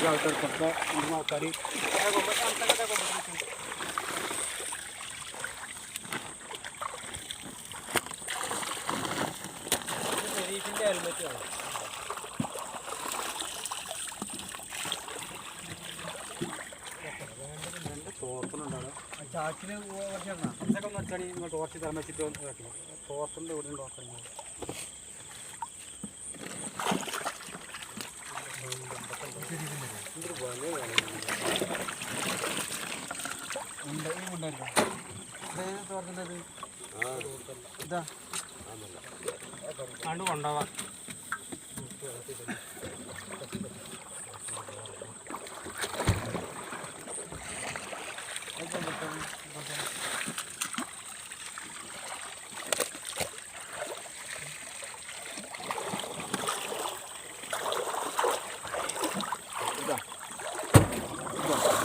ആൾക്കാർക്കൊക്കെ ആൾക്കാർ ഹെൽമെറ്റ് വേണം. തോർത്തുന്നുണ്ടാണ് ചാക്കിന് കുറച്ചൊക്കെ ഒന്ന് വെച്ചാൽ നിങ്ങൾ ടോർച്ച് തരാൻ വെച്ചിട്ട് തോർത്തുണ്ട് ഇവിടെ ടോർച്ചുണ്ടാവും. ഇതാ കണ്ടു കൊണ്ടാവാം.